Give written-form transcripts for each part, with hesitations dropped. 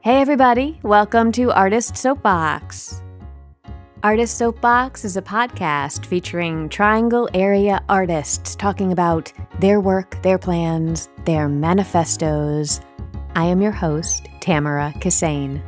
Hey everybody, welcome to Artist Soapbox. Artist Soapbox is a podcast featuring Triangle area artists talking about their work, their plans, their manifestos. I am your host, Tamara Kassane.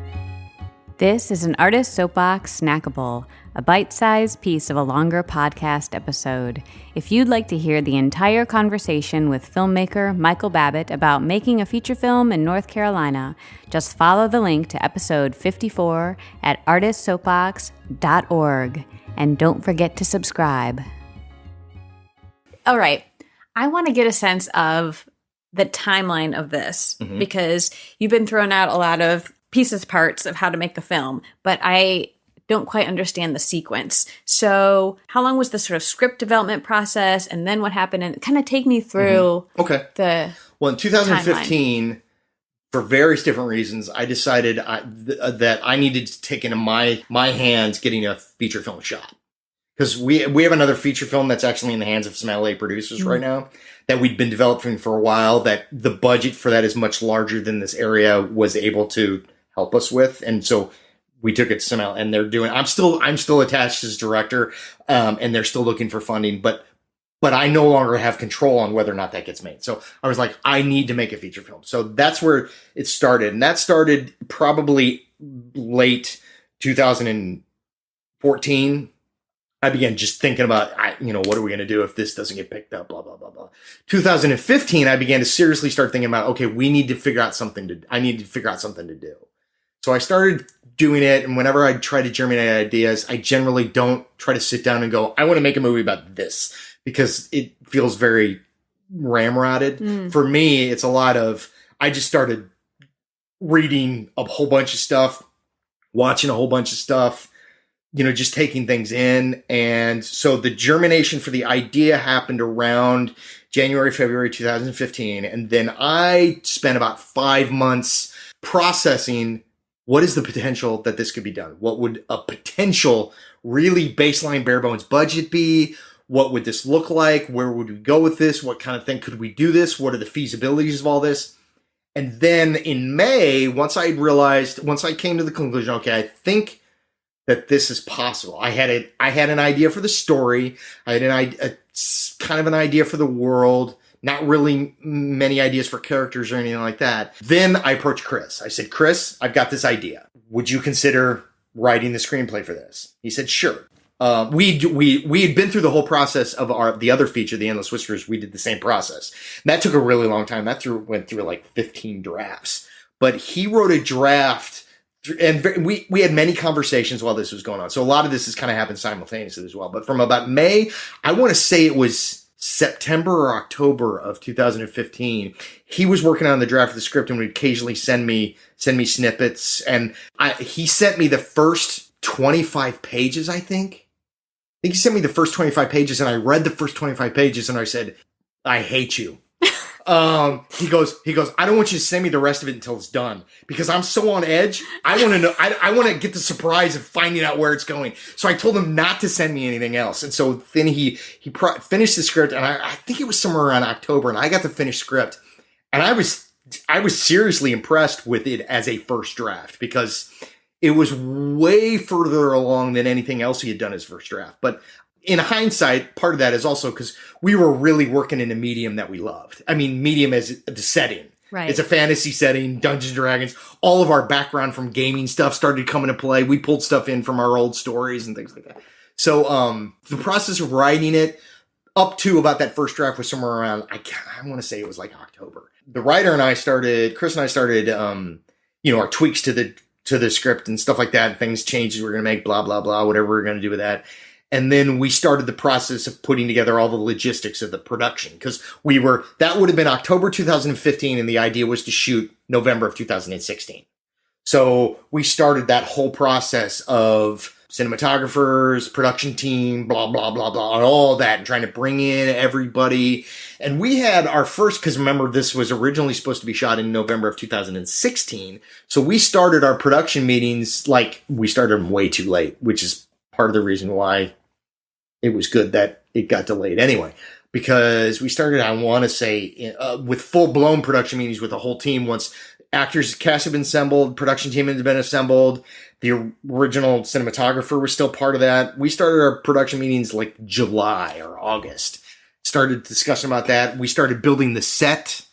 This is an Artist Soapbox snackable, a bite-sized piece of a longer podcast episode. If you'd like to hear the entire conversation with filmmaker Michael Babbit about making a feature film in North Carolina, just follow the link to episode 54 at artistsoapbox.org. And don't forget to subscribe. All right. I want to get a sense of the timeline of this because you've been throwing out a lot of pieces, parts of how to make the film, but I don't quite understand the sequence. So how long was the sort of script development process, and then what happened? And kind of take me through Well, in 2015, timeline. For various different reasons, I decided that I needed to take into my hands getting a feature film shot. Because we have another feature film that's actually in the hands of some LA producers right now that we'd been developing for a while, that the budget for that is much larger than this area was able to help us with. And so we took it to some out, and they're doing, I'm still attached as director, and they're still looking for funding, but I no longer have control on whether or not that gets made. So I was like, I need to make a feature film. So that's where it started. And that started probably late 2014. I began just thinking about, what are we going to do if this doesn't get picked up, blah, blah, blah, blah. 2015, I began to seriously start thinking about, okay, I need to figure out something to do. So I started doing it, and whenever I try to germinate ideas, I generally don't try to sit down and go, I want to make a movie about this, because it feels very ramrodded. For me, it's a lot of, I just started reading a whole bunch of stuff, watching a whole bunch of stuff, just taking things in. And so the germination for the idea happened around January, February 2015. And then I spent about 5 months processing, what is the potential that this could be done? What would a potential really baseline bare bones budget be? What would this look like? Where would we go with this? What kind of thing could we do this? What are the feasibilities of all this? And then in May, once I came to the conclusion, okay, I think that this is possible. I had an idea for the story. I had a kind of an idea for the world. Not really many ideas for characters or anything like that. Then I approached Chris. I said, Chris, I've got this idea. Would you consider writing the screenplay for this? He said, sure. We had been through the whole process of the other feature, The Endless Whispers. We did the same process. And that took a really long time. That went through like 15 drafts. But he wrote a draft, and we had many conversations while this was going on. So a lot of this has kind of happened simultaneously as well. But from about May, I want to say it was September or October of 2015, he was working on the draft of the script and would occasionally send me snippets. And he sent me the first 25 pages, I think he sent me the first 25 pages, and I read the first 25 pages and I said, I hate you. He goes, I don't want you to send me the rest of it until it's done, because I'm so on edge. I want to know, I want to get the surprise of finding out where it's going. So I told him not to send me anything else. And so then he finished the script, and I think it was somewhere around October, and I got the finished script, and I was seriously impressed with it as a first draft, because it was way further along than anything else he had done as first draft. But in hindsight, part of that is also because we were really working in a medium that we loved. I mean, medium as the setting. Right. It's a fantasy setting, Dungeons and Dragons. All of our background from gaming stuff started coming to play. We pulled stuff in from our old stories and things like that. So the process of writing it up to about that first draft was somewhere around, I want to say it was like October. The writer and Chris and I started, our tweaks to the script and stuff like that. Things, changes we're going to make, blah, blah, blah, whatever we're going to do with that. And then we started the process of putting together all the logistics of the production, because that would have been October 2015, and the idea was to shoot November of 2016. So we started that whole process of cinematographers, production team, blah, blah, blah, blah, and all that, and trying to bring in everybody. And we had our first, because remember, this was originally supposed to be shot in November of 2016. So we started our production meetings, we started them way too late, which is part of the reason why it was good that it got delayed anyway, because we started, I want to say, with full-blown production meetings with the whole team once actors, cast had been assembled, production team had been assembled. The original cinematographer was still part of that. We started our production meetings like July or August. Started discussing about that. We started building the set,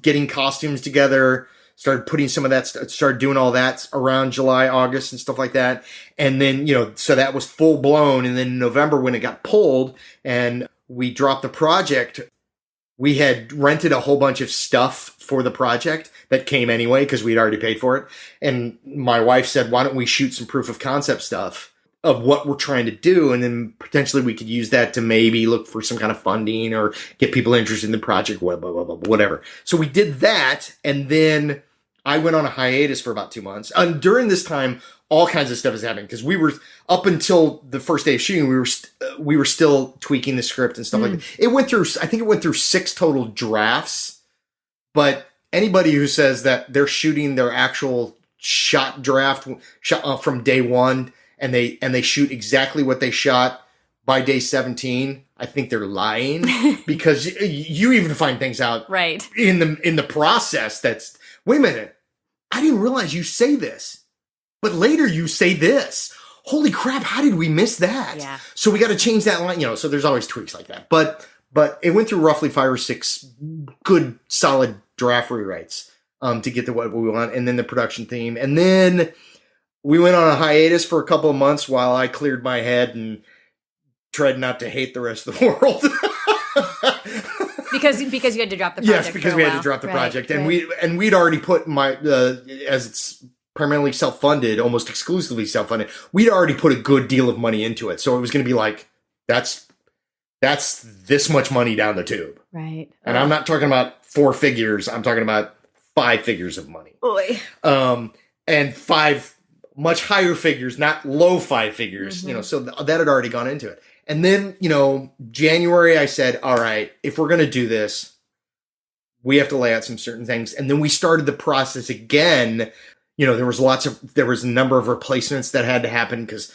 getting costumes together, started putting some of that, started doing all that around July, August and stuff like that. And then, so that was full blown. And then in November when it got pulled and we dropped the project, we had rented a whole bunch of stuff for the project that came anyway because we'd already paid for it. And my wife said, why don't we shoot some proof of concept stuff of what we're trying to do, and then potentially we could use that to maybe look for some kind of funding or get people interested in the project, whatever. So we did that, and then I went on a hiatus for about 2 months. And during this time, all kinds of stuff is happening because we were up until the first day of shooting. We were still tweaking the script and stuff like that. I think it went through 6 total drafts. But anybody who says that they're shooting their actual shot draft from day one and they shoot exactly what they shot by day 17, I think they're lying because you even find things out right in the process. That's, wait a minute, I didn't realize you say this, but later you say this. Holy crap, how did we miss that? Yeah. So we got to change that line, so there's always tweaks like that. But it went through roughly 5 or 6 good, solid draft rewrites to get to what we want, and then the production theme. And then we went on a hiatus for a couple of months while I cleared my head and tried not to hate the rest of the world. because you had to drop the project. Yes, because we had to drop the project, and we'd already put my as it's primarily self-funded, almost exclusively self-funded. We'd already put a good deal of money into it, so it was going to be like that's this much money down the tube, right? And I'm not talking about 4 figures. I'm talking about 5 figures of money. Oy. And 5 much higher figures, not low 5 figures. So that had already gone into it. And then, January, I said, all right, if we're going to do this, we have to lay out some certain things. And then we started the process again. There was a number of replacements that had to happen because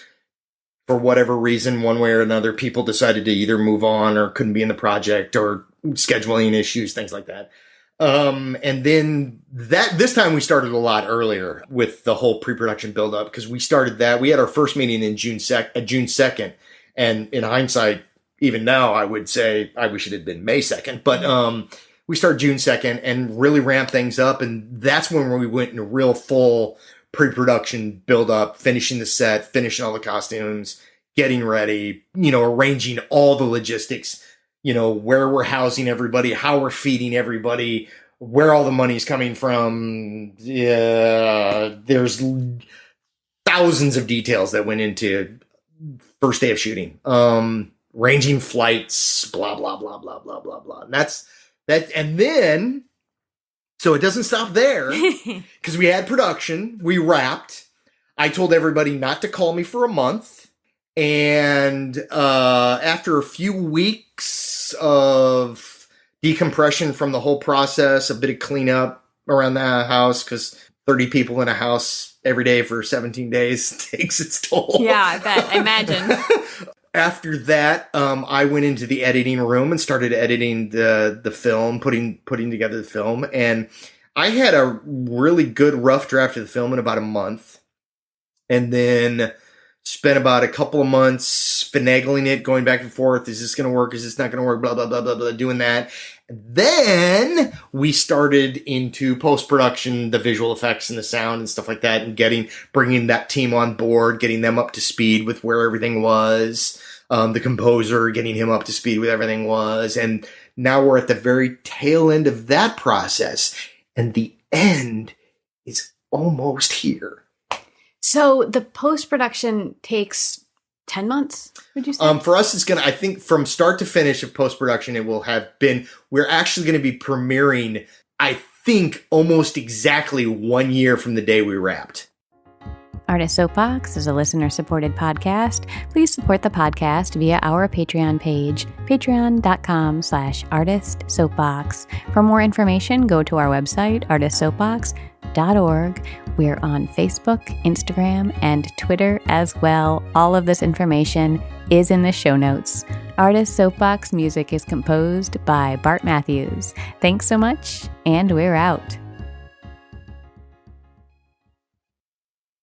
for whatever reason, one way or another, people decided to either move on or couldn't be in the project or scheduling issues, things like that. And then this time we started a lot earlier with the whole pre-production build-up because we started that. We had our first meeting in June 2nd. And in hindsight, even now, I would say I wish it had been May 2nd. But we started June 2nd and really ramped things up. And that's when we went into real full pre-production build-up, finishing the set, finishing all the costumes, getting ready, arranging all the logistics, where we're housing everybody, how we're feeding everybody, where all the money's coming from. There's thousands of details that went into first day of shooting, ranging flights, blah, blah, blah, blah, blah, blah, blah. And that's that. And then, so it doesn't stop there because we had production, we wrapped. I told everybody not to call me for a month. And, after a few weeks of decompression from the whole process, a bit of cleanup around the house, because 30 people in a house every day for 17 days takes its toll. Yeah, I bet. I imagine. After that, I went into the editing room and started editing the film, putting together the film. And I had a really good rough draft of the film in about a month. And then spent about a couple of months finagling it, going back and forth. Is this going to work? Is this not going to work? Blah, blah, blah, blah, blah, doing that. And then we started into post-production, the visual effects and the sound and stuff like that, and bringing that team on board, getting them up to speed with where everything was. The composer, getting him up to speed with everything was. And now we're at the very tail end of that process. And the end is almost here. So the post-production takes 10 months, would you say? For us, it's I think from start to finish of post-production, it will have been, we're actually going to be premiering, I think, almost exactly 1 year from the day we wrapped. Artist Soapbox is a listener-supported podcast. Please support the podcast via our Patreon page, patreon.com/artistsoapbox. For more information, go to our website, artistsoapbox.org. We're on Facebook, Instagram, and Twitter as well. All of this information is in the show notes. Artist Soapbox music is composed by Bart Matthews. Thanks so much, and we're out.